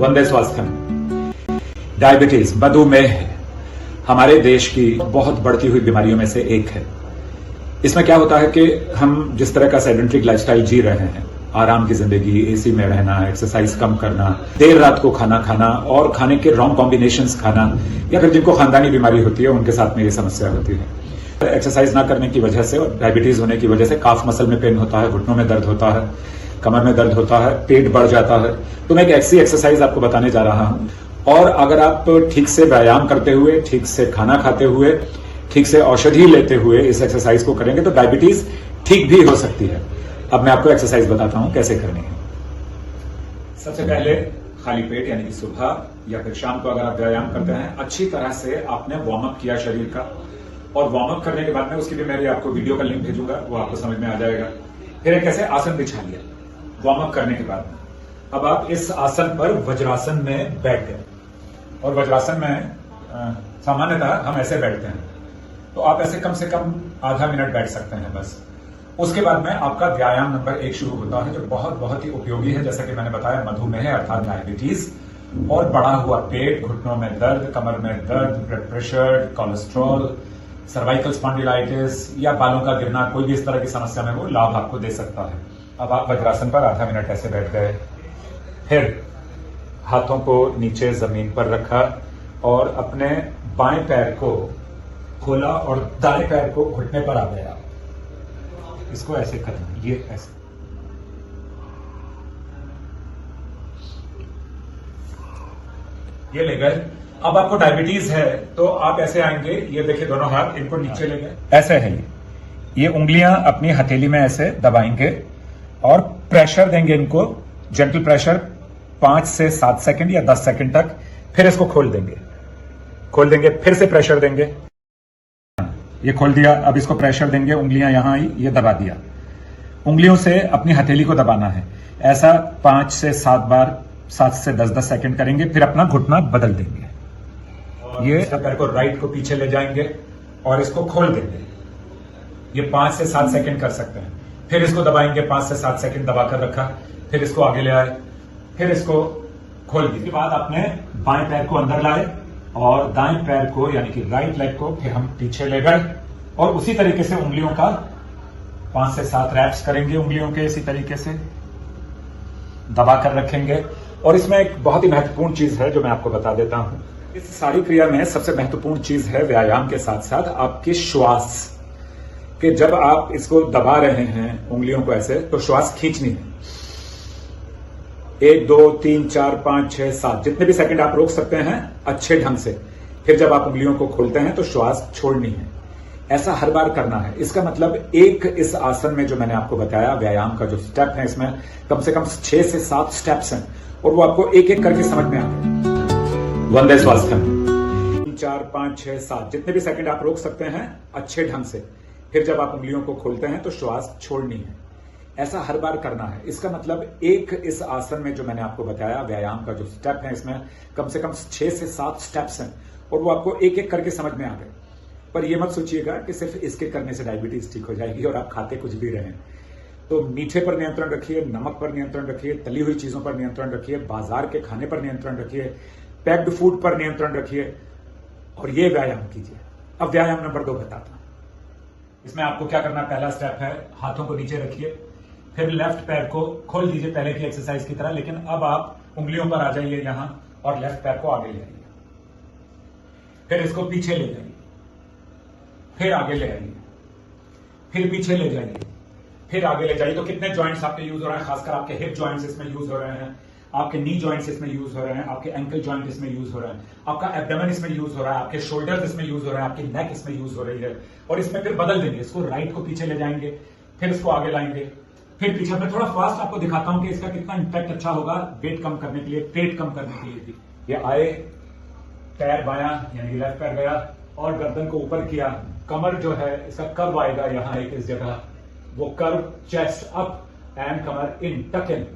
वंदे Swasthyam. Diabetes मधुमेह हमारे देश की बहुत बढ़ती हुई बीमारियों में से एक है। इसमें क्या होता है कि हम जिस तरह का सेडेंट्री लाइफस्टाइल जी रहे हैं, आराम की जिंदगी, एसी में रहना, एक्सरसाइज कम करना, देर रात को खाना खाना और खाने के रॉन्ग कॉम्बिनेशंस खाना, या फिर जिनको खानदानी बीमारी होती है उनके साथ में ये समस्या होती है। एक्सरसाइज ना करने की वजह से और डायबिटीज होने की वजह से काफ मसल में पेन होता है, घुटनों में दर्द होता है, कमर में दर्द होता है, पेट बढ़ जाता है। तो मैं एक ऐसी एक्सरसाइज आपको बताने जा रहा हूं, और अगर आप ठीक से व्यायाम करते हुए, ठीक से खाना खाते हुए, ठीक से औषधि लेते हुए इस एक्सरसाइज को करेंगे तो डायबिटीज ठीक भी हो सकती है। अब मैं आपको एक्सरसाइज बताता हूं कैसे करनी है। सबसे पहले खाली पेट यानी कि सुबह या फिर शाम को अगर आप व्यायाम करते हैं, अच्छी तरह से आपने वार्म अप किया शरीर का, और वार्म अप करने के बाद में उसकी भी मैं आपको वीडियो का लिंक भेजूंगा, वो आपको समझ में आ जाएगा। फिर एक ऐसे आसन बिछा लिया वार्म अप करने के बाद में। अब आप इस आसन पर वज्रासन में बैठ गए, और वज्रासन में सामान्यतः हम ऐसे बैठते हैं, तो आप ऐसे कम से कम आधा मिनट बैठ सकते हैं बस। उसके बाद में आपका व्यायाम नंबर 1 शुरू होता है, जो बहुत बहुत ही उपयोगी है। जैसा कि मैंने बताया, मधुमेह अर्थात डायबिटीज और बढ़ा हुआ पेट, घुटनों में दर्द, कमर में दर्द, blood pressure, cholesterol, cervical spondylitis या बालों का गिरना, कोई भी इस तरह की समस्या में वो लाभ आपको दे सकता है। अब आप वज्रासन पर आधा मिनट ऐसे बैठ गए, फिर हाथों को नीचे जमीन पर रखा और अपने बाएं पैर को खोला और दाएं पैर को घुटने पर आ गया। इसको ऐसे करना, ये ऐसे। ये ले गए। अब आपको डायबिटीज है तो आप ऐसे आएंगे, ये देखिए दोनों हाथ इनको नीचे ले गए, ऐसे है ये उंगलियां अपनी हथेली में ऐसे दबाएंगे और प्रेशर देंगे इनको, जेंटल प्रेशर 5 से 7 सेकंड या 10 सेकंड तक। फिर इसको खोल देंगे, फिर से प्रेशर देंगे, ये खोल दिया। अब इसको प्रेशर देंगे, उंगलियां यहां आई, ये दबा दिया। उंगलियों से अपनी हथेली को दबाना है, ऐसा 5 से 7 बार, 7 से 10 सेकंड करेंगे। फिर अपना घुटना बदल देंगे, ये पैर को राइट को पीछे ले जाएंगे और इसको खोल देंगे। ये 5 से 7 सेकंड कर सकते हैं। फिर इसको दबाएंगे, 5 से 7 सेकंड दबाकर रखा, फिर इसको आगे ले आए, फिर इसको खोल दिया। इसके बाद अपने बाएं पैर को अंदर लाए और दाएं पैर को यानी कि राइट लेग को फिर हम पीछे ले गए, और उसी तरीके से उंगलियों का 5 से 7 रैप्स करेंगे। उंगलियों के इसी तरीके से दबाकर रखेंगे। और इसमें एक बहुत ही महत्वपूर्ण चीज है जो मैं आपको बता देता हूं। इस सारी क्रिया में सबसे महत्वपूर्ण चीज है व्यायाम के साथ साथ आपकी श्वास, कि जब आप इसको दबा रहे हैं उंगलियों को ऐसे, तो श्वास खींचनी है। 1 2 3 4 5 6 7 जितने भी सेकंड आप रोक सकते हैं अच्छे ढंग से। फिर जब आप उंगलियों को खोलते हैं तो श्वास छोड़नी है। ऐसा हर बार करना है। इसका मतलब एक इस आसन में जो मैंने आपको बताया व्यायाम का जो स्टेप है, इसमें कम से कम 6 से 7 स्टेप्स हैं, और वो आपको एक एक करके समझ में आ गए। वंदे स्वास्थ्यम। 3 4 5 6 7 जितने भी सेकंड आप रोक सकते हैं अच्छे ढंग से। फिर जब आप उंगलियों को खोलते हैं तो श्वास छोड़नी है। ऐसा हर बार करना है। इसका मतलब एक इस आसन में जो मैंने आपको बताया व्यायाम का जो स्टेप है, इसमें कम से कम 6 से 7 स्टेप्स हैं, और वो आपको एक एक करके समझ में आ गए। पर यह मत सोचिएगा कि सिर्फ इसके करने से डायबिटीज ठीक हो जाएगी और आप खाते कुछ भी रहें। तो मीठे पर नियंत्रण रखिए, नमक पर नियंत्रण रखिए, तली हुई चीजों पर नियंत्रण रखिए, बाजार के खाने पर नियंत्रण रखिए, पैक्ड फूड पर नियंत्रण रखिए, और ये व्यायाम कीजिए। अब व्यायाम नंबर 2 बताता हूं। इसमें आपको क्या करना है, पहला स्टेप है हाथों को नीचे रखिए, फिर लेफ्ट पैर को खोल दीजिए पहले की एक्सरसाइज की तरह, लेकिन अब आप उंगलियों पर आ जाइए यहां और लेफ्ट पैर को आगे ले आइए। फिर इसको पीछे ले जाइए, फिर आगे ले आइए, फिर पीछे ले जाइए, फिर आगे ले जाइए। तो कितने जॉइंट्स आपके यूज हो रहे हैं, खासकर आपके हिप जॉइंट्स इसमें यूज हो रहे हैं, आपके नी जॉइंट्स इसमें यूज हो रहे हैं, आपके एंकल जॉइंट इसमें यूज हो रहे हैं, आपका एब्डोमेन इसमें यूज हो रहा है, आपके शोल्डर्स इसमें यूज हो रहे हैं, आपकी नेक इसमें यूज हो रही है। और इसमें फिर बदल देंगे, इसको राइट को पीछे ले जाएंगे, फिर इसको आगे लाएंगे, फिर पीछे। मैं थोड़ा फास्ट आपको दिखाता हूं कि इसका कितना इंपैक्ट अच्छा होगा वेट कम करने के लिए, पेट कम करने के लिए भी। ये आए, पैर बायां यानी लेफ्ट पैर गया और गर्दन को ऊपर किया, कमर जो है इसका कर्व आएगा यहां एक इस जगह, वो कर्व चेस्ट अप एंड कमर इन, टक इन।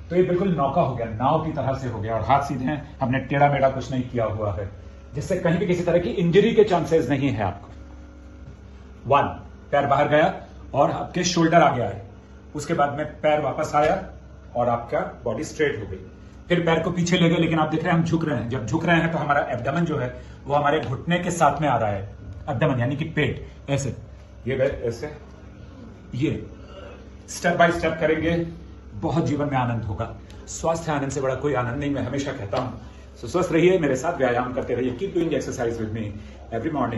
तो ये बिल्कुल नौका हो गया, नाव की तरह से हो गया, और हाथ सीधे हैं, हमने टेढ़ा मेढ़ा कुछ नहीं किया हुआ है, जिससे कहीं भी किसी तरह की इंजरी के चांसेस नहीं है आपको। 1 पैर बाहर गया और आपके शोल्डर आगे आए, उसके बाद में पैर वापस आया और आपका बॉडी स्ट्रेट हो गई। फिर पैर को पीछे ले गए, लेकिन आप देख रहे हैं हम झुक रहे हैं। जब झुक रहे हैं तो हमारा एब्डोमेन जो है वो हमारे घुटने के साथ में आ रहा है। एब्डोमेन यानी कि पेट, ऐसे ये गए, ऐसे ये स्टेप बाय स्टेप करेंगे, बहुत जीवन में आनंद होगा। स्वास्थ्य आनंद से बड़ा कोई आनंद नहीं, मैं हमेशा कहता हूं। स्वस्थ रहिए, मेरे साथ व्यायाम करते रहिए। Keep doing exercise with me every morning.